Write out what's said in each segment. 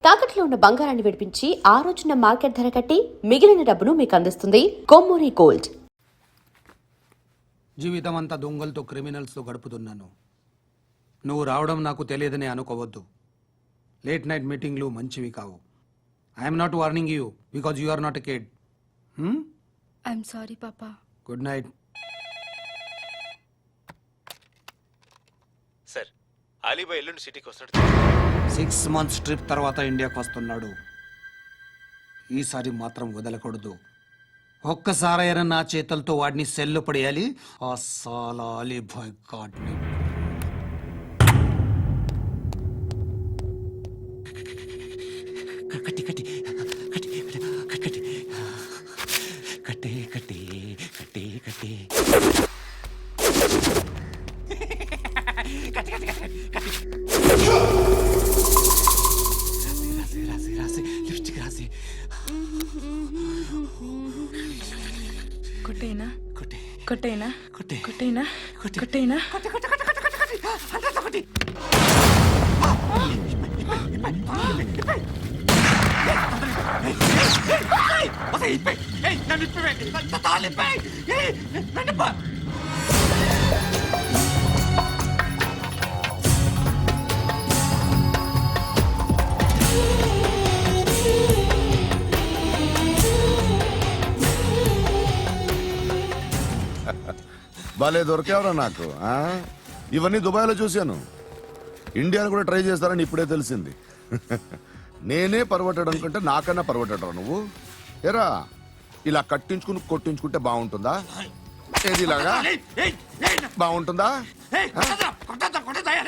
తాకట్లో ఉన్న బంగారాన్ని విడిపించి ఆ రోజున మార్కెట్ ధర కట్టి మిగిలిన డబ్బును మీకు అందిస్తుంది కొమ్మూరి గోల్డ్. జీవితం అంతా దొంగలతో క్రిమినల్స్తో గడుపుతున్నాను. నువ్వు రావడం నాకు తెలియదని అనుకోవద్దు. లేట్ నైట్ మీటింగ్లు మంచివి కావు. I'm not warning you because you are not a kid. I'm sorry పాపా. Good night. సార్, అలీబాయ్ ఎల్లుండి సిటీకి వస్తాడు. 6 months ట్రిప్ తర్వాత ఇండియాకి వస్తున్నాడు. ఈసారి మాత్రం వదలకూడదు. ఒక్కసారైనా నా చేతులతో వాడిని సెల్లు పడేయాలి. ఆ సాలా అలీబాయ్ గాడ్ని. కట్టి కట్టి కట్టి కట్టి కట్టి కట్టి కట్టి కట్టి రాసి రాసి లిప్స్టిక్ రాసి కొట్టేనా కొట్టి కొట్టేనా కొట్టి కొట్టేనా కొట్టి కొట్టేనా కొట్టి కొట్టి కొట్టి కొట్టి కొట్టి అంతా కొట్టి భలే దొరికేవరా నాకు. ఇవన్నీ దుబాయ్లో చూశాను. ఇండియాలో కూడా ట్రై చేస్తారని ఇప్పుడే తెలిసింది. నేనే పర్వటాడు అనుకుంటే నాకన్నా పర్వటాడు నువ్వు. ఎరా ఇలా కట్టించుకుని కొట్టించుకుంటే బాగుంటుందా? ఏది ఇలాగా బాగుంటుందా?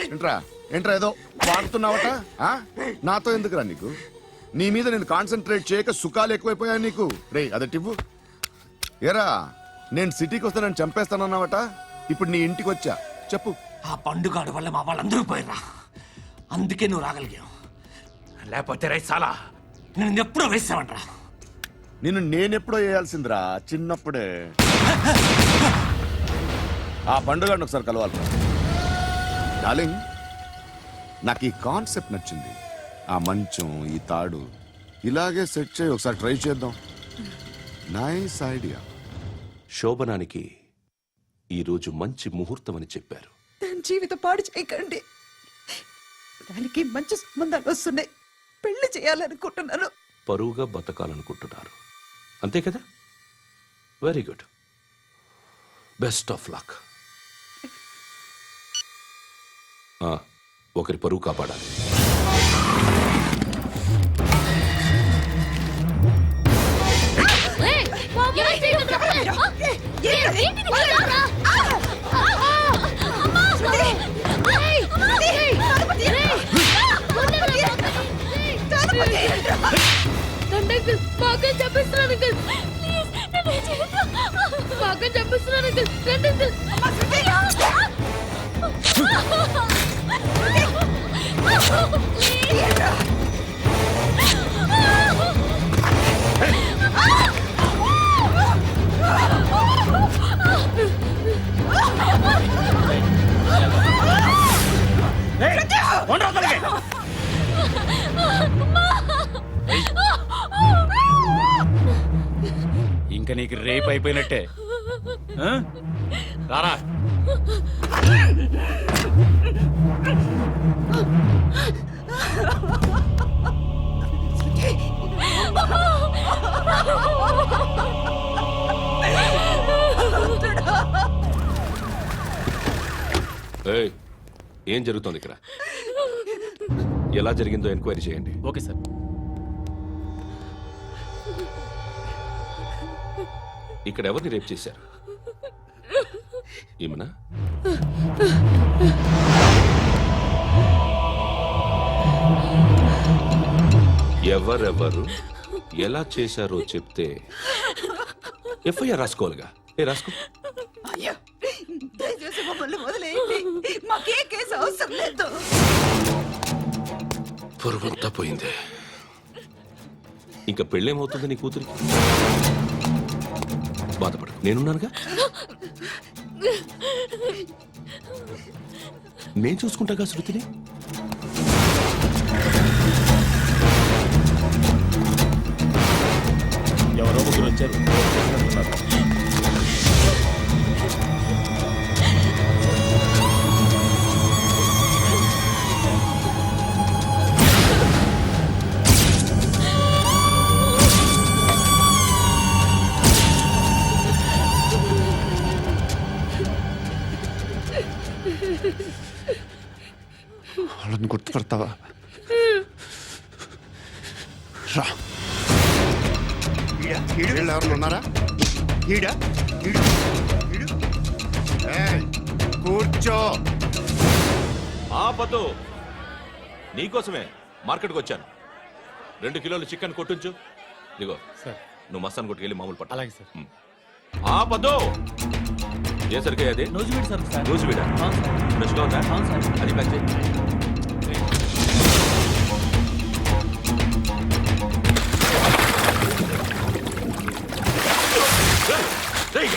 ఏంట్రా ఏంట్రా ఏదో వాడుతున్నావట? నాతో ఎందుకురా నీకు? నీ మీద నేను కాన్సన్ట్రేట్ చేయక సుఖాలు ఎక్కువైపోయాయి నీకు. రే అదటివ్వు. ఎరా నేను సిటీకి వస్తే నన్ను చంపేస్తానన్నావట. ఇప్పుడు నీ ఇంటికి వచ్చా. చెప్పు. ఆ పండుగాడు వల్ల మా వాళ్ళందరూ పోయిరా. అందుకే నువ్వు రాగలిగావు. లేకపోతే రైసాలా నేను ఎప్పుడో వేసామంటరా. నిన్ను నేనెప్పుడో వేయాల్సిందిరా, చిన్నప్పుడే. ఆ పండుగను ఒకసారి కలవాలి డార్లింగ్. నాకు ఈ కాన్సెప్ట్ నచ్చింది. ఆ మంచం, ఈ తాడు ఇలాగే సెట్ చేయి. ఒకసారి ట్రై చేద్దాం. Nice idea. శోభనానికి ఈరోజు మంచి ముహూర్తం అని చెప్పారు. దాని జీవితం పాడు చేయకండి. దానికి మంచి సంబంధాలు వస్తున్నాయి. పెళ్లి చేయాలనుకుంటున్నాను. పరువుగా బతకాలనుకుంటున్నారు అంతే కదా? Very good. Best of luck. ఒకరి పరువు కాపాడాలి. ఇంకా నీకు రేపు అయిపోయినట్టే. రారా. ఏం జరుగుతోంది ఇక్కడ? ఎలా జరిగిందో ఎంక్వైరీ చేయండి. Okay sir. ఇక్కడ ఎవరిని రేప్ చేశారు? ఈమెనా? ఎవరెవరు ఎలా చేశారో చెప్తే ఎఫ్ఐఆర్ రాసుకోవాలిగా. రాసుకో. దయచేసి మమ్మల్ని వదిలేయండి. మాకే కేసు అవసరం లేదు. పొరుగుంతా పోయింది. ఇంకా పెళ్ళేమవుతుంది నీ కూతురికి? బాధపడు, నేనున్నానుగా. నేను చూసుకుంటాగా శృతిని. రా. వీళ్ళు ఎవరు ఉన్నారా? ఏయ్, కూర్చో. ఆపదు. నీకోసమే మార్కెట్కి వచ్చాను. 2 కిలోలు చికెన్ కొట్టుంచు. ఇదిగో నువ్వు మస్తాన్ కొట్టుకెళ్ళి మామూలు పట్టు. అలాగే సార్. ఆపదు. ఏ సరికే అది? నూజివీడు సార్. నూజివీడా? ఫ్రెష్గా ఉందా? అది ప్యాక్ చేయి.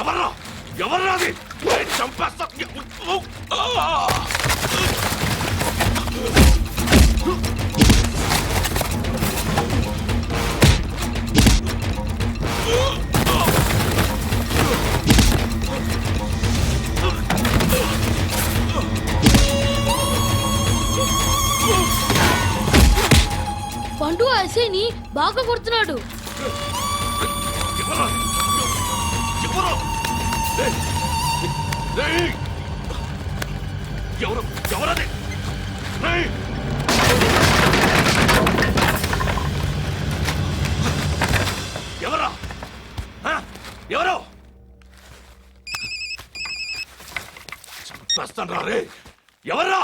ఎవర్రా ఎవర్రా అది? చంపేస్తా. పండు ఐసేని బాగా కొడుతున్నాడు. ఎవరది? ఎవరా? ఎవరు? చంపేస్తాను రే. ఎవరా?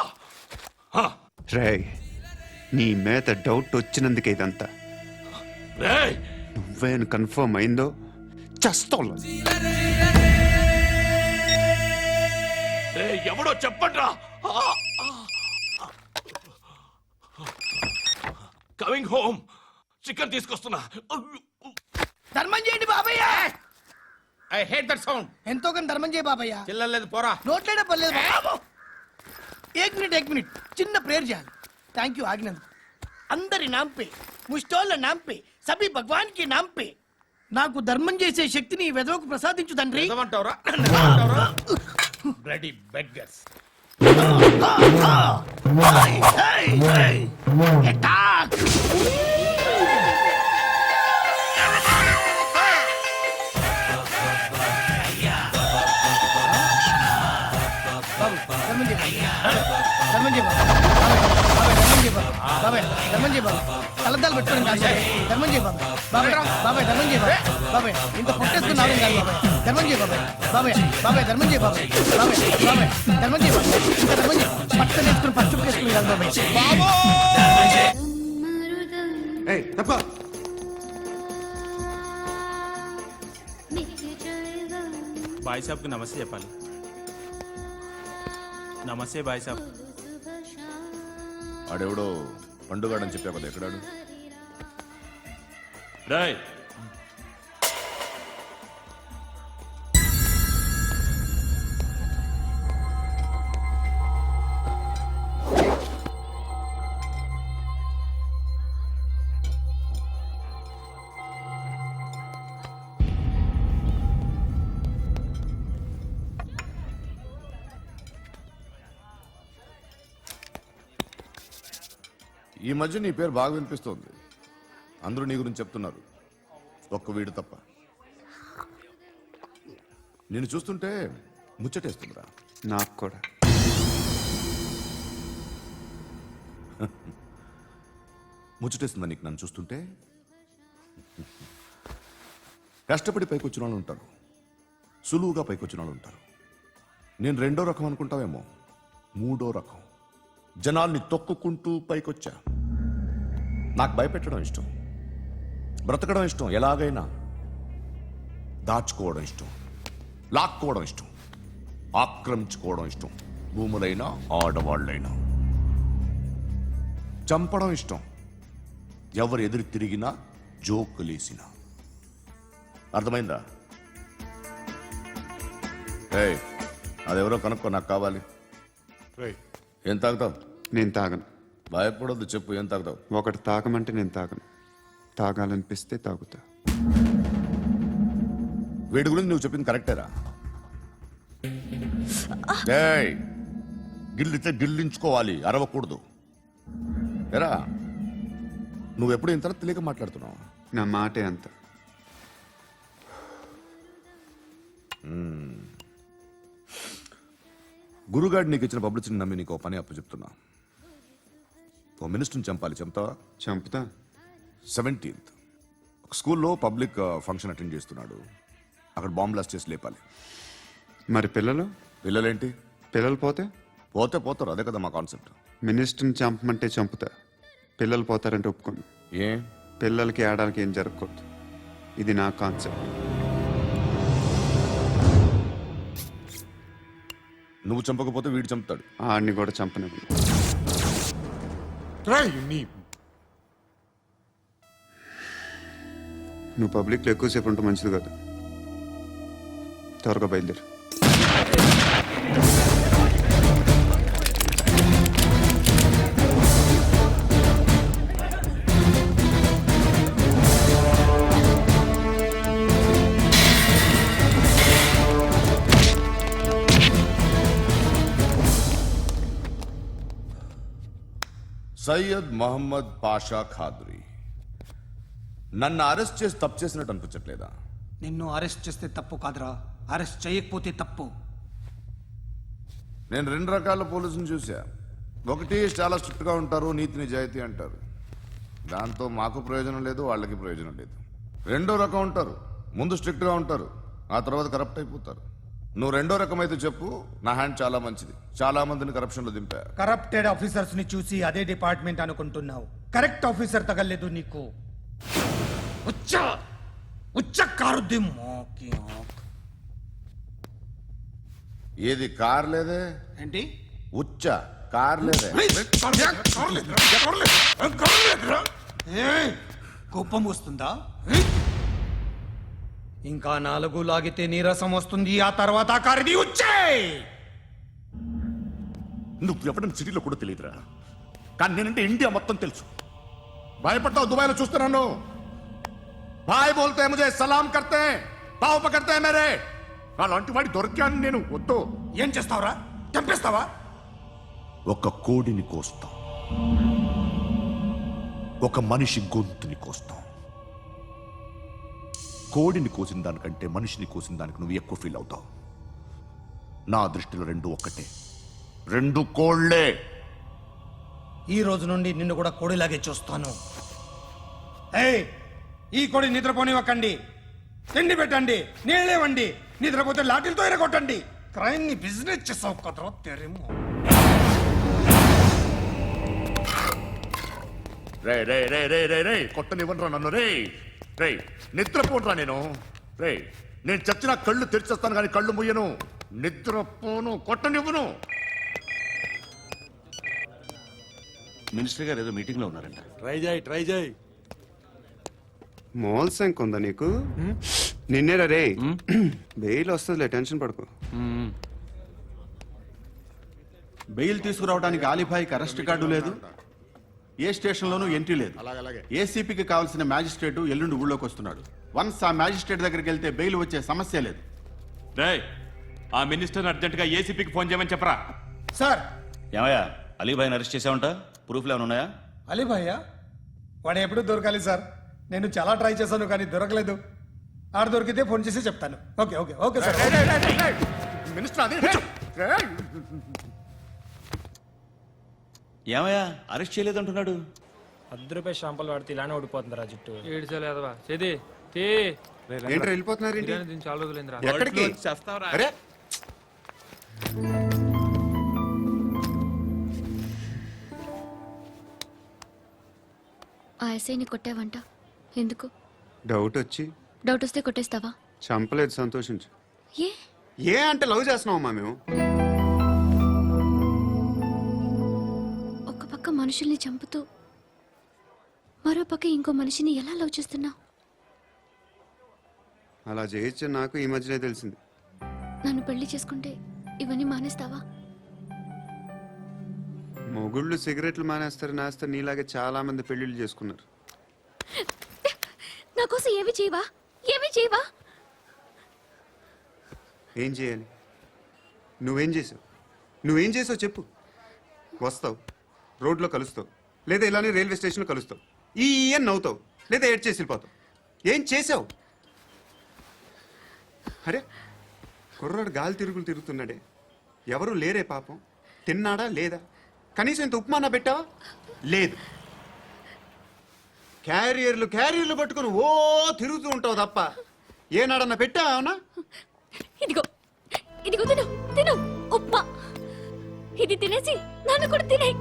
రేయ్, నీ మీద డౌట్ వచ్చినందుకే ఇదంతా. రే నువ్వేను కన్ఫర్మ్ అయిందో చస్తావు. ఎవడో చెప్పండ్రా. Coming home. చికెన్ తీసుకొస్తున్నా. ధర్మం చేయండి బాబయ్య. I hate that sound. ఎంతో కానీ ధర్మం చేయ బాబయ్య. చిల్లలేదు పోరా. నోట్లేడే పర్లేదు బాబు. एक मिनट చిన్న ప్రేయర్ చేయాలి. థ్యాంక్ యూ ఆగినందుకు. అందరి నామ్ పే, ముష్టోళ్ళ నామ్ పే, సభీ భగవాన్ కి నామ్ పే నాకు ధర్మం చేసే శక్తిని ఈ వెదవకు ప్రసాదించు తండ్రి. ఏమంటావురా? Bloody beggars. అటాక్. ధర్మం చేయ బాబాయ్. ధర్మం చేయ బాబాయ్. కలద్దాలు పెట్టుకోండి కాదు ధర్మం చేయ బాబాయ్. బాబాయ్ ధర్మం చేయ బాబాయ్. ఇంత పొట్టేసుకున్నావు కాదు బాబాయ్. ధర్మం చేయ బాబాయ్. ధర్మం చేయ బాబాయ్. ధర్మం చేయ బాబాయ్. ఇంకా ధర్మం చేయ. పట్టు వేసుకుని పచ్చుకు వేసుకుని కాదు బాబాయ్. ఏయ్, తప్ప. బాయ్ సాబ్కి నమస్తే చెప్పాలి. నమస్తే బాయ్ సాబ్. ఆడెవడో పండుగాడని చెప్పా కదా, ఎక్కడాడు? రాయ్ ఈ మధ్య నీ పేరు బాగా వినిపిస్తోంది. అందరూ నీ గురించి చెప్తున్నారు, ఒక్క వీడు తప్ప. నేను చూస్తుంటే ముచ్చటేస్తుందిరా. నాకు కూడా. ముచ్చటేస్తుందా నీకు నన్ను చూస్తుంటే? కష్టపడి పైకొచ్చిన వాళ్ళు ఉంటారు, సులువుగా పైకొచ్చిన వాళ్ళు ఉంటారు. నేను 2వ రకం అనుకుంటావేమో, 3వ రకం. జనాల్ని తొక్కుకుంటూ పైకొచ్చా. నాకు భయపెట్టడం ఇష్టం, బ్రతకడం ఇష్టం, ఎలాగైనా దాచుకోవడం ఇష్టం, లాక్కోవడం ఇష్టం, ఆక్రమించుకోవడం ఇష్టం. భూములైనా ఆడవాళ్ళైనా చంపడం ఇష్టం, ఎవరు ఎదురు తిరిగినా జోకులేసినా. అర్థమైందా? ఏయ్, అదెవరో కనుక్కో, నాకు కావాలి. ఏం తాగుతావు? నేను తాగను. భయపడొద్దు, చెప్పు ఏం తాగుతావు? ఒకటి తాగమంటే నేను తాగను. తాగాలనిపిస్తే తాగుతా. వీడి గురించి నువ్వు చెప్పింది కరెక్టేరా? ఏయ్, గిల్లితే గిల్లించుకోవాలి, అరవకూడదు. ఎరా, నువ్వెప్పుడు ఇంత తెలియక మాట్లాడుతున్నావు? నా మాటే అంత. గురుగాడు నీకు ఇచ్చిన పబ్లిసిటీని నమ్మి నీకు ఓ పని అప్పు చెప్తున్నా. ఓ మినిస్టర్ని చంపాలి, చంపుతావా? చంపుతా. 17th ఒక స్కూల్లో పబ్లిక్ ఫంక్షన్ అటెండ్ చేస్తున్నాడు. అక్కడ బాంబ్ బ్లాస్ట్ చేసి లేపాలి. మరి పిల్లలు పిల్లలేంటి? పిల్లలు పోతే పోతే పోతారు, అదే కదా మా కాన్సెప్ట్. మినిస్టర్ని చంపమంటే చంపుతా, పిల్లలు పోతారంటే ఒప్పుకోను. ఏ పిల్లలకి ఆడడానికి ఏం జరగకూడదు. ఇది నా కాన్సెప్ట్. నువ్వు చంపకపోతే వీడు చంపుతాడు. ఆడిని కూడా చంపనివ్వను. నువ్వు పబ్లిక్లో ఎక్కువసేపు ఉంటే మంచిది కాదు. త్వరగా బయలుదేరు. సయ్యద్ మహమ్మద్ పాషా ఖాద్రీ నన్ను అరెస్ట్ చేసి తప్పు చేసినట్టు అనిపించట్లేదా? నిన్ను అరెస్ట్ చేస్తే తప్పు కాదురా, అరెస్ట్ చేయకపోతే తప్పు. నేను 2 రకాల పోలీసుని చూసా. ఒకటి చాలా స్ట్రిక్ట్ గా ఉంటారు, నీతి నిజాయితీ అంటారు. దాంతో మాకు ప్రయోజనం లేదు, వాళ్ళకి ప్రయోజనం లేదు. రెండో రకం ఉంటారు, ముందు స్ట్రిక్ట్ గా ఉంటారు, ఆ తర్వాత కరప్ట్ అయిపోతారు. నువ్వు రెండో రకం అయితే చెప్పు. నా హ్యాండ్ చాలా మంచిది, చాలా మందిని కరప్షన్ లో దింపా. కరప్టెడ్ ఆఫీసర్స్ ని చూసి అదే డిపార్ట్మెంట్ అనుకుంటున్నావు. కరెక్ట్ ఆఫీసర్ తగలేదు నీకు. ఏది కార్ లేదే? ఏంటి? ఉచ్చ కార్ లేదే? కోపం వస్తుందా? ఇంకా 4 లాగితే నీరసం వస్తుంది, ఆ తర్వాత కారిది వచ్చే. నువ్వు ఎవరైనా సిటీలో కూడా తెలియదురా, కానీ నేనంటే ఇండియా మొత్తం తెలుసు. భయపడతావు? దుబాయ్లో చూస్తున్నాను. భాయ్ బోల్తే ముజే సలాం కర్తే పావు పకర్తే మేరే. అలాంటి వాడి దొరికాను నేను. వద్దు. ఏం చేస్తావురా? చంపేస్తావా? ఒక కోడిని కోస్తాం, ఒక మనిషి గొంతుని కోస్తాం. కోడిని కోసిన దానికంటే మనిషిని కోసిన దానికి నువ్వు ఎక్కువ ఫీల్ అవుతావు. నా దృష్టిలో 2 ఒక్కటే, 2 కోళ్లే. ఈ రోజు నుండి నిన్ను కూడా కోడిలాగే చూస్తాను. ఏయ్, ఈ కోడి నిద్రపోనివ్వకండి. తిండి పెట్టండి, నీళ్ళేవండి. నిద్రపోతే లాఠీలతో ఎరగొట్టండి. క్రైమ్ ని బిజినెస్ చేసావు కదరా తెరేమో. రే రే రే రే రే రే కొట్టనివ్వనరా నన్ను. రే రే నిద్రపోనరా నేను. రే నేను చచ్చిన కళ్ళు తెరిచేస్తాను కానీ కళ్ళు ముయ్యను. నిద్రపోను, కొట్టనివ్వను. మినిస్టర్ గారు ఏదో మీటింగ్ లో ఉన్నారంట. ట్రై చేయి. మోల్ సంక్ ఉందా నీకు? నిన్నేరా రే. బెయిల్ వస్తుందిలే, టెన్షన్ పడుకో. బెయిల్ తీసుకురావడానికి ఆలిభాయికి అరెస్ట్ కార్డు లేదు, ఏ స్టేషన్లోనూ ఎంట్రీ లేదు. ఏసీపీకి కావాల్సిన మ్యాజిస్ట్రేటు ఎల్లుండి ఊళ్ళోకి వస్తున్నాడు. వన్స్ ఆ మ్యాజిస్ట్రేట్ దగ్గరికి వెళ్తే బెయిల్ వచ్చే సమస్య లేదు. ఆ మినిస్టర్ అర్జెంట్ గా ఏసీపీకి ఫోన్ చేయమని చెప్పరా. సార్. ఏమయ్యా అలీభాయిని అరెస్ట్ చేసావంట? ప్రూఫ్లు ఏమైనా ఉన్నాయా? అలీభయ్యా వాడు ఎప్పుడు దొరకాలి సార్. నేను చాలా ట్రై చేశాను కానీ దొరకలేదు. ఆడ దొరికితే ఫోన్ చేసి చెప్తాను. Okay okay okay sir. Minister అదే. ఏమయ్యా అరెస్ట్ చేయలేదంటున్నాడు? ₹10 షాంపూలు వాడితే ఇలానే ఓడిపోతుందిరా జుట్టు. ఏంట్రా వెళ్ళిపోతున్నారు ఏంటి? చాలా రోజులైందిరా. ఎక్కడికి? అరే ఆ ఎస్ఐని కొట్టావంట, ఎందుకు? డౌట్ వచ్చి. డౌట్ వస్తే కొట్టేస్తావా? చంపలేదు, సంతోషించు. ఏ ఏ అంటే లవ్ చేస్తున్నావమ్మా మేము. ఒక పక్క మనుషుల్ని చంపుతూ మరో పక్క ఇంకో మనిషిని ఎలా లవ్ చేస్తున్నావు? అలా చేయొచ్చు నాకు ఈ మధ్యనే తెలిసింది. నన్ను పెళ్లి చేసుకుంటే ఇవన్నీ మానేస్తావా? మొగుళ్ళు సిగరెట్లు మానేస్తారు, నేస్తారు. నీలాగే చాలా మంది పెళ్లిళ్ళు చేసుకున్నారు. నా కోసం ఏమి చేయవా? ఏమి చేయవా? ఏం చేయాలి? నువ్వేం చేసావు? నువ్వేం చేసావు చెప్పు. వస్తావు, రోడ్లో కలుస్తావు, లేదా ఇలానే రైల్వే స్టేషన్లో కలుస్తావు. ఈ అని నవ్వుతావు, లేదా ఏడ్ చేసి వెళ్ళిపోతావు. ఏం చేసావు? అరే కుర్రాడు గాలి తిరుగులు తిరుగుతున్నాడే, ఎవరు లేరే పాపం. తిన్నాడా లేదా? కనీసం ఇంత ఉప్మానా పెట్టావా? లేదు. క్యారియర్లు పట్టుకుని ఓ తిరుగుతూ ఉంటావు తప్ప ఏనాడన్నా పెట్టావనా? ఇదిగో ఇదిగో తిను తిను ఉప్మా. ఇది తినేసి నన్ను కూడా తినే.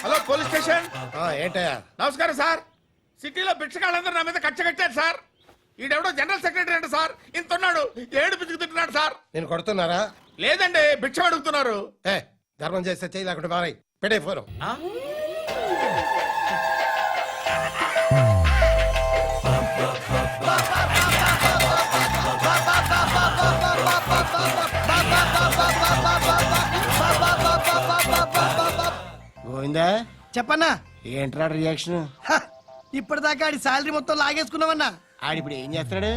Hello police station. ఏంటయ్యా? నమస్కారం సార్. సిటీలో భిక్షగాళ్ళందరూ నా మీద కక్ష కట్టారు సార్. ఈడెవడో జనరల్ సెక్రటరీ అంట సార్. ఇంత ఉన్నాడు, ఏడు పిచ్చుకు తింటున్నాడు సార్. నేను కొడుతున్నారా? లేదండి, భిక్ష అడుగుతున్నారు. ధర్మం చేస్తే చేయి, లేకుంటే మారాయి. పెట్టే ఫోను. గోవిందా, చెప్పన్నా. ఏంట్రా రియాక్షన్? ఇప్పటిదాకా ఆడి శాలరీ మొత్తం లాగేసుకున్నావన్నా. ఆడిప్పుడు ఏం చేస్తున్నాడు?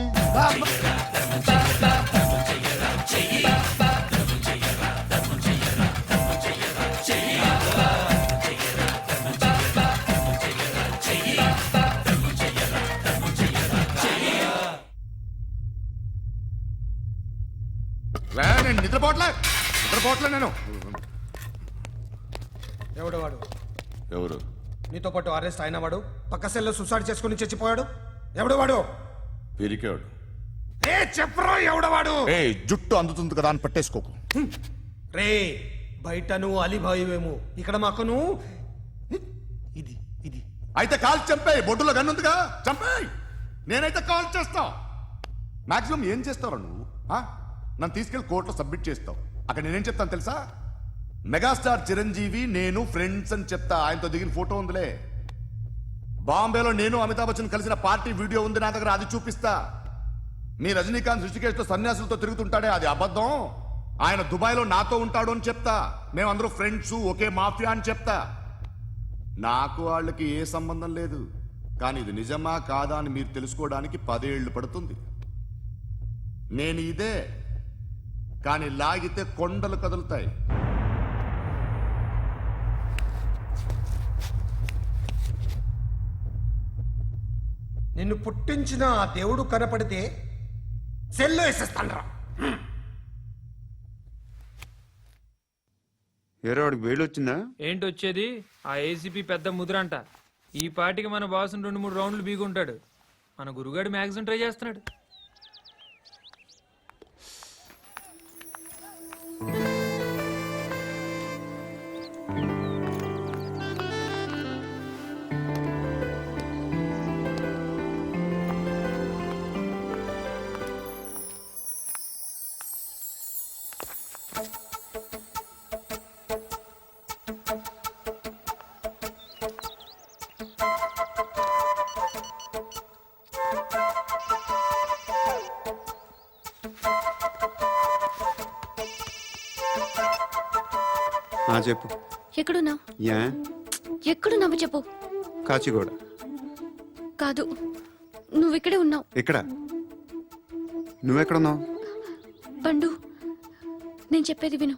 నేను నిద్రపోవట్లే నేను. ఎవడు వాడు? ఎవరు? నీతో పాటు అరెస్ట్ అయిన వాడు, పక్క సెల్లో సూసైడ్ చేసుకుని చచ్చిపోయాడు. ఎవడు వాడు? పిరికాడు. చెప్పరా ఎవడవాడు? జుట్టు అందుతుంది కదా అని పట్టేసుకోకు. రే, బయట నువ్వు అలీబాయివేమో, ఇక్కడ మాకు నువ్వు ఇది ఇది. అయితే కాల్ చంపేయి. బొడ్డులో గన్నుందిగా, చంపేయి. నేనైతే కాల్ చేస్తా. మాక్సిమం ఏం చేస్తావు నువ్వు? నన్ను తీసుకెళ్లి కోర్టులో సబ్మిట్ చేస్తావు. అక్కడ నేనేం చెప్తాను తెలుసా? మెగాస్టార్ చిరంజీవి నేను ఫ్రెండ్స్ అని చెప్తా. ఆయనతో దిగిన ఫోటో ఉందిలే. బాంబేలో నేను అమితాబ్ బచ్చన్ కలిసిన పార్టీ వీడియో ఉంది నా దగ్గర, అది చూపిస్తా. మీ రజనీకాంత్ ఋషికేష్తో సన్యాసులతో తిరుగుతుంటాడే, అది అబద్ధం. ఆయన దుబాయ్లో నాతో ఉంటాడు అని చెప్తా. మేమందరూ ఫ్రెండ్స్, ఒకే మాఫియా అని చెప్తా. నాకు వాళ్ళకి ఏ సంబంధం లేదు. కానీ ఇది నిజమా కాదా అని మీరు తెలుసుకోవడానికి 10 ఏళ్లు పడుతుంది. నేను ఇదే, కానీ లాగితే కొండలు కదులుతాయి. నిన్ను పుట్టించిన ఆ దేవుడు కనపడితే సెల్లో వేసేస్తాన్రా. ఏరో వాడికి వేలు వచ్చిందా? ఏంటి వచ్చేది? ఆ ఏసీపీ పెద్ద ముద్రంట. ఈ పాటికి మన బాసును 2-3 రౌండ్లు బీగుంటాడు. మన గురుగాడు మ్యాక్సిమం ట్రై చేస్తున్నాడు. చెప్పు. ఎక్కడున్నావు? యా ఎక్కడున్నావు చెప్పు. కాచిగూడ. కాదు, నువ్వు ఇక్కడే ఉన్నావు. ఇక్కడ నువ్వెక్కడున్నావు? పండు, నేను చెప్పేది విను.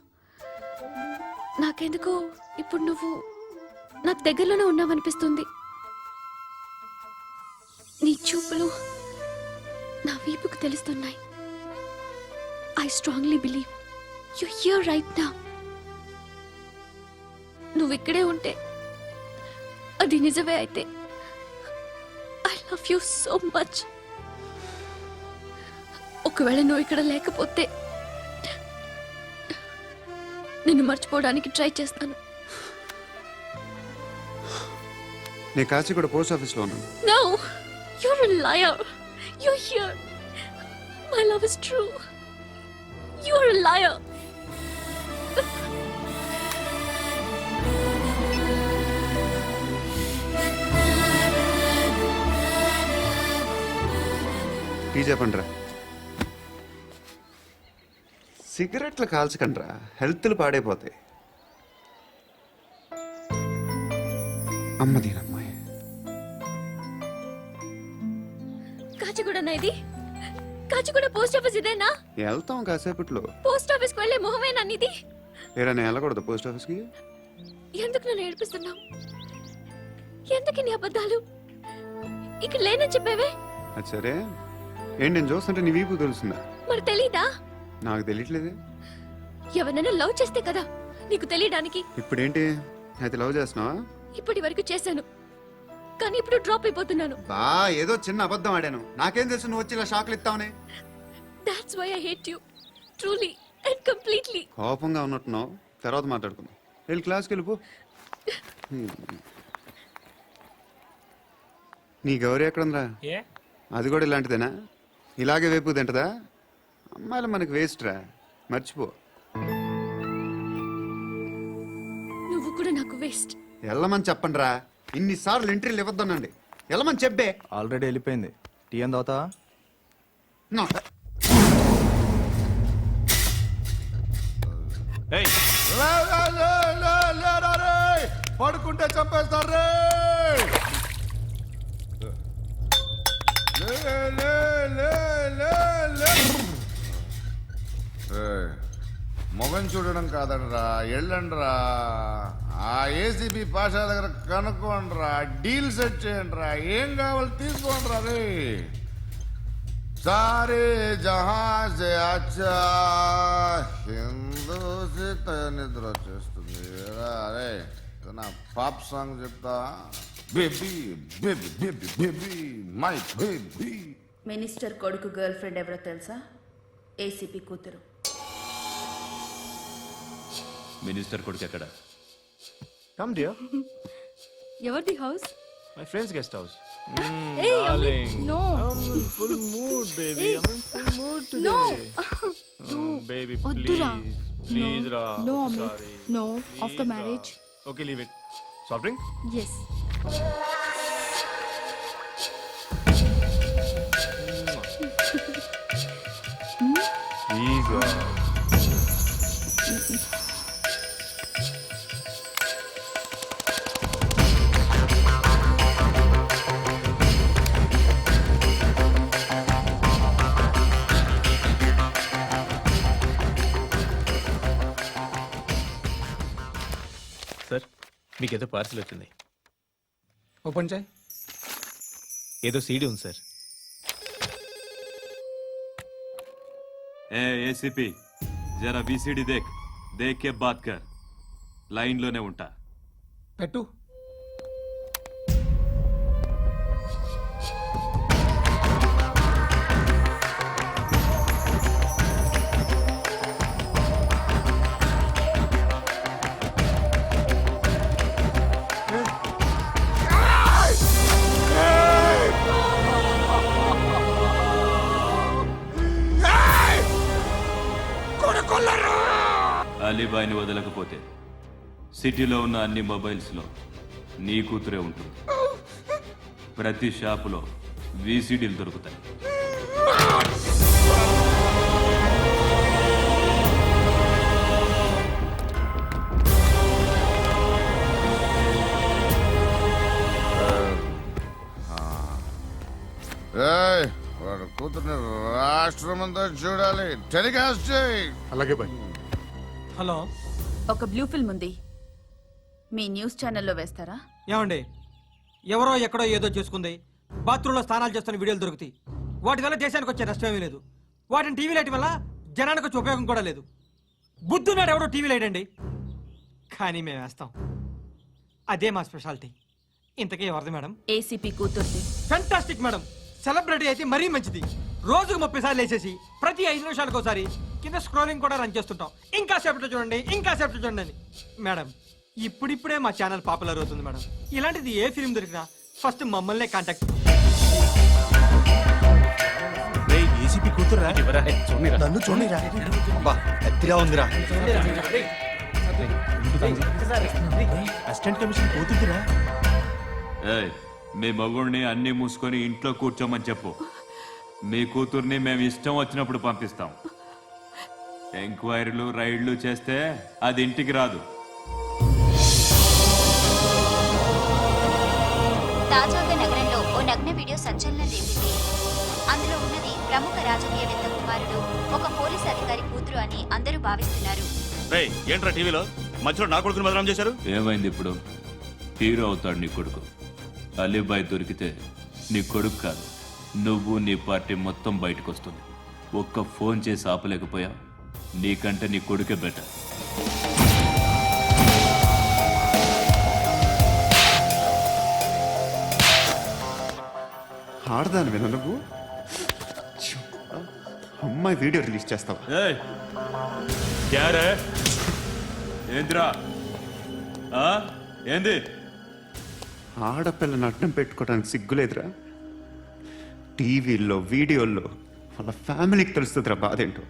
నాకెందుకో ఇప్పుడు నువ్వు నాకు దగ్గరలోనే ఉన్నావనిపిస్తుంది. నీ చూపులు నా వీపుకు తెలుస్తున్నాయి. I strongly believe you here right now. నువ్వు ఇక్కడే ఉంటే అది నిజమే అయితే I love you so much. ఒకవేళ నువ్వు ఇక్కడ లేకపోతే నిన్ను మర్చిపోవడానికి ట్రై చేస్తాను. నేను కాచిగూడ పోస్ట్ ఆఫీస్లో ఉన్నాను. No, you're a liar. You're here. My love is true. You're a liar. Tea చెప్పండిరా. సిగరెట్లు కాల్చకండ్రా, హెల్త్లు పాడైపోతాయి. అమ్మది అమ్మాయి కాచిగూడనా ఇది? కాచిగూడ పోస్ట్ ఆఫీస్ ఇదేనా? వెళ్తాం కాసేపట్లో. పోస్ట్ ఆఫీస్ కి వెళ్ళే మొహమేనా ఇది? ఏరా నేను వెళ్ళకూడదు పోస్ట్ ఆఫీస్కి? ఎందుకు నన్ను ఏడిపిస్తున్నావు? ఎందుకు నీ అబద్ధాలు? ఇక్కడ లేనని చెప్పేవే. అది సరే, ఏంటి నేను చూస్తుంటే నీ వీపు తెలుస్తుందా? మరి తెలీదా? నాకు తెలియట్లేదు. ఎవరైనా లవ్ చేస్తే కదా నీకు తెలియడానికి. ఇప్పుడేంటి అయితే లవ్ చేస్తున్నావా? ఇప్పటి వరకు చేశాను, కానీ ఇప్పుడు డ్రాప్ అయిపోతున్నాను. బా ఏదో చిన్న అబద్ధం ఆడాను. నాకేం తెలుసు నువ్వు వచ్చి ఇలా షాక్లు ఇస్తావని. That's why I hate you truly and completely. కోపంగా ఉన్నట్టున్నావు, తర్వాత మాట్లాడుకుందాం. వెళ్ళి క్లాస్కి వెళ్ళిపో. నీ గౌరీ ఎక్కడుందా? ఏ అది కూడా ఇలాంటిదేనా? ఇలాగే వేపు తింటదా? అమ్మాయిలు మనకి వేస్ట్ రా, మర్చిపో. నువ్వు కూడా నాకు వేస్ట్. వెళ్ళమని చెప్పండి రా. ఇన్నిసార్లు ఎంట్రీలు ఇవ్వద్దనండి. వెళ్ళమని చెప్పే. ఆల్రెడీ వెళ్ళిపోయింది. టీ అని తాగుతావా? నా. ఏయ్, పడుకుంటే చంపేస్తారు రే. మొగం చూడడం కాదండ్రా, వెళ్ళండ్రా. ఆ ఏసీబీ పాషా దగ్గర కనుక్కోండ్రా, డీల్ సెట్ చేయండిరా, ఏం కావాలి తీసుకోండిరా రే. సారే జహాజే అచ్చా హిందూ నిద్ర వచ్చేస్తుంది రే. నా పాప్ సాంగ్ చెప్తా. Baby baby baby baby my baby. Minister కొడుకు గర్ల్ ఫ్రెండ్ ఎవరో తెలుసా? ఏసీపీ కూతురు. మినిస్టర్ కొడుకు ఎక్కడ? Come dear. ఎవరిది house? My friends guest house. No full mood baby. I am full mood today. Baby please రా. Sorry. No after marriage. Okay leave it. Soft drink? Yes. Please రా. Sir, మీకేదో parcel వచ్చింది. Open చేయి. ఏదో CD ఉంది sir. ఏ ACP, జరా VCD దేక్, దేక్ కే bath కర్. లైన్ లోనే ఉంటా. పెట్టు. అలీబాయిని వదలకపోతే సిటీలో ఉన్న అన్ని మొబైల్స్లో నీ కూతురే ఉంటుంది. ప్రతి షాపులో వీసీడీలు దొరుకుతాయి. వాడు కూతుర్ని రాష్ట్రమంతా చూడాలి. టెలికాస్ట్ చేయి. అలాగే బాయ్. హలో, ఒక బ్లూ ఫిల్మ్ ఉంది, మీ న్యూస్ ఛానల్లో వేస్తారా? ఏమండి, ఎవరో ఎక్కడో ఏదో చేసుకుంది, బాత్రూంలో స్నానాలు చేస్తున్న వీడియోలు దొరుకుతాయి. వాటి వల్ల దేశానికి వచ్చే నష్టమేమీ లేదు. వాటిని టీవీ లైట్ వల్ల జనానికి వచ్చే ఉపయోగం కూడా లేదు. బుద్ధున్నాడు ఎవడో టీవీ లైట్ అండి, కానీ మేము వేస్తాం. అదే మా స్పెషాలిటీ. ఇంతకీ ఎవరిది మేడం? ఏసీపీ కూతుర్ది. Fantastic madam. సెలబ్రిటీ అయితే మరీ మంచిది. రోజుకు 30 సార్లు వేసేసి ప్రతి 5 నిమిషాలకు ఒకసారి కింద స్క్రోలింగ్ కూడా రన్ చేస్తుంటాం. ఇంకా సేపట్లో చూడండి, ఇంకా సేపట్లో చూడండి అని. మేడం, ఇప్పుడిప్పుడే మా ఛానల్ పాపులర్ అవుతుంది మేడం. ఇలాంటిది ఏ ఫిల్మ్ దొరికినా ఫస్ట్ మమ్మల్నే కాంటాక్ట్. ఏసీపీ కూతురా? నన్ను చూడరా. ఎత్తిగా ఉందిరా. అసిస్టెంట్ కమిషన్ కూతురురా. ఏయ్, మీ మగుడిని అన్ని మూసుకొని ఇంట్లో కూర్చోమని చెప్పు. మీ కూతుర్ని మేము ఇష్టం వచ్చినప్పుడు పంపిస్తాం. ఎంక్వైరీలు రైడ్లు చేస్తే అది ఇంటికి రాదు. తాజాగా నగరంలో ఓ నగ్న వీడియో సంచలనం రేపింది. అందులో ఉన్నది ప్రముఖ రాజకీయవేత్త కుమారుడు, ఒక పోలీస్ అధికారి కూతురు అని అందరూ భావిస్తున్నారు. ఏంట్రా టీవీలో మధ్యలో నా కొడుకుని బదనాం చేశారు? ఏమైంది ఇప్పుడు? హీరో అవుతాడు నీ కొడుకు. అలీబాయ్ దొరికితే నీ కొడుకు కాదు, నువ్వు నీ పార్టీ మొత్తం బయటకు వస్తుంది. ఒక్క ఫోన్ చేసి ఆపలేకపోయా, నీకంటే నీ కొడుకే బెటర్. ఆడదాని విన నువ్వు అమ్మాయి వీడియో రిలీజ్ చేస్తావా? ఏంద్రా ఏంది? ఆడపిల్లని అడ్డం పెట్టుకోవడానికి సిగ్గులేదురా? టీవీల్లో వీడియోల్లో వాళ్ళ ఫ్యామిలీకి తెలుస్తుందిరా బాధ ఏంటో.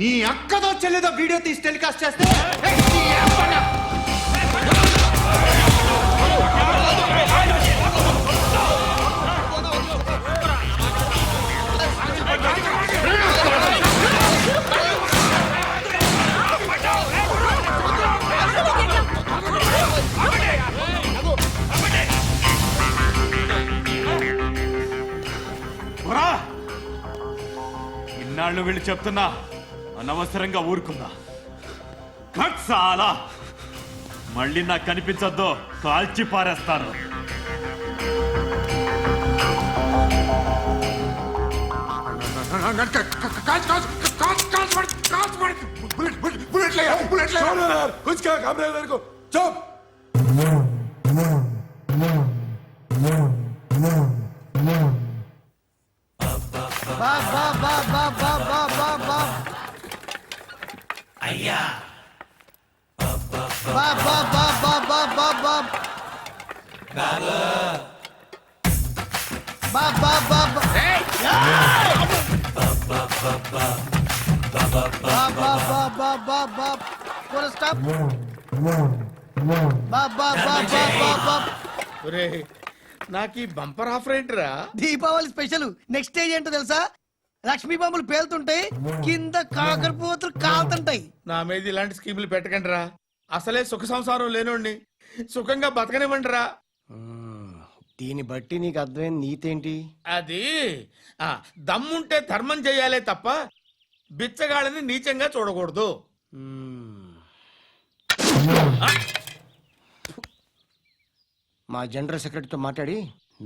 నీ అక్కదో చెల్లిదో వీడియో తీసి టెలికాస్ట్ చేస్తే ఇన్నాళ్ళు వీళ్ళు చెప్తున్నా అనవసరంగా ఊరుకుందా. చాలా మళ్ళీ నాకు కనిపించొద్దు, కాల్చి పారేస్తాను. అయ్యా బాబా బాబా బాబా బాబా బాబా నాకు ఈ బంపర్ ఆఫర్ ఏంటిరా? దీపావళి స్పెషల్. నెక్స్ట్ స్టేజ్ ఏంటో తెలుసా? లక్ష్మీ బాంబులు పేలుతుంటాయి, కింద కాకరపోతులు కాలుతుంటాయి. నా మీద ఇలాంటి స్కీములు పెట్టకండి రా. అసలే సుఖ సంసారం లేనోడిని సుఖంగా బతకనివ్వండి రా. దీన్ని బట్టి నీకు అర్థమైంది నీతేంటి? అది దమ్ముంటే ధర్మం చెయ్యాలే తప్ప బిచ్చగాళ్ళని నీచంగా చూడకూడదు. మా జనరల్ సెక్రటరీతో మాట్లాడి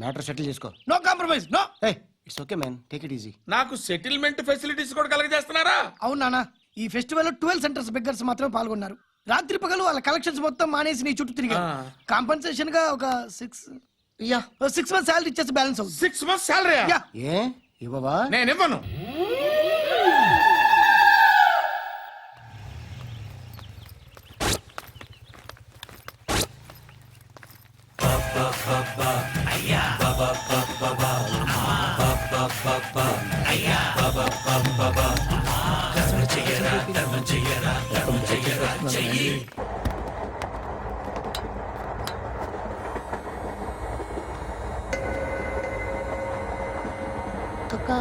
మ్యాటర్ సెటిల్ చేసుకో. No compromise, no. It's okay man, take it easy. నాకు సెటిల్మెంట్ ఫెసిలిటీస్ కూడా కలగజేస్తున్నారా? అవును నాన్న, ఈ ఫెస్టివల్ లో 12 సెంటర్స్ బెగ్గర్స్ మాత్రమే పాల్గొన్నారు. రాత్రి పగలు వాళ్ళ కలెక్షన్స్ మొత్తం మానేసి నీ చుట్టూ తిరిగారు. కాంపన్సేషన్ గా ఒక 6 months సాలరీ ఇచ్చేసి బ్యాలెన్స్ అవుతుంది. 6 months సాలరీ? ఏ ఇవ్వవా? నేను ఇవ్వను. అక్క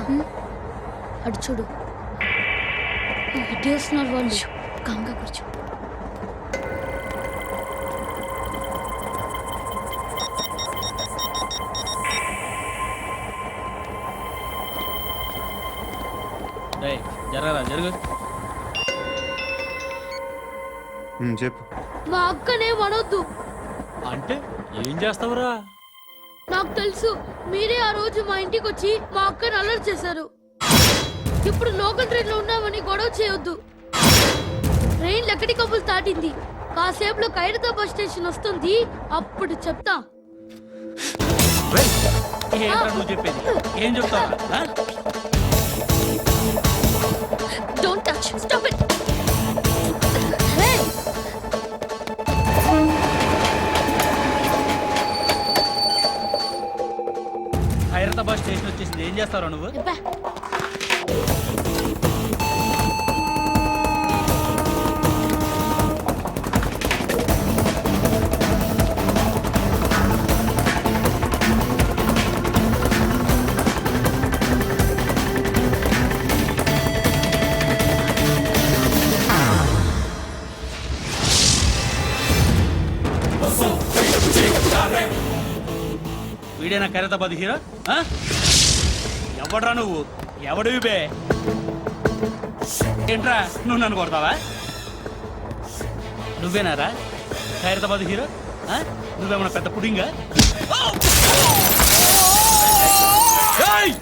అటు చూడు, ఇటు వస్తున్నారు వాళ్ళు. కంగా కూర్చో. జరగరా జరుగు. చెప్పు. మా అక్కనే వనొద్దు. అంటే ఏం చేస్తావురా? నాకు తెలుసు, మీరే ఆ రోజు మా ఇంటికి వచ్చి మా అక్కని అలర్ట్ చేశారు. ఇప్పుడు లోకల్ ట్రైన్ లో ఉన్నామని గొడవ చేయొద్దు. ట్రైన్ లక్కడి కప్పులు దాటింది. కాసేపులో ఖైరతాబాద్ స్టేషన్ వస్తుంది, అప్పుడు చెప్తా. నువ్వు చెప్పేది ఏం చెప్తావా? Don't touch, stop it. Khairatabad station వచ్చేసింది, ఏం చేస్తారా నువ్వు? వీడేనా ఖైరతాబాద్ హీరో? ఎవడ్రా నువ్వు? ఎవడివి బే? ఏంట్రా నువ్వు నన్ను కొడతావా? నువ్వేనారా ఖైరతాబాద్ హీరో? నువ్వేమన్నా పెద్ద పుడింగా? ఏయ్!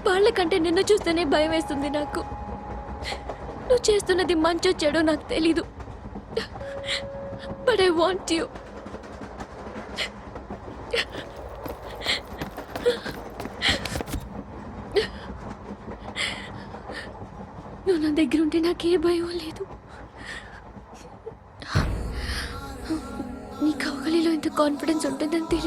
వాళ్ళకంటే నిన్ను చూస్తేనే భయం వేస్తుంది నాకు. నువ్వు చేస్తున్నది మంచో చెడో నాకు తెలీదు. But I want you. నువ్వు నా దగ్గర ఉంటే నాకే భయం లేదు. నీ కౌగలిలో ఇంత కాన్ఫిడెన్స్ ఉంటుందని తెలియదు.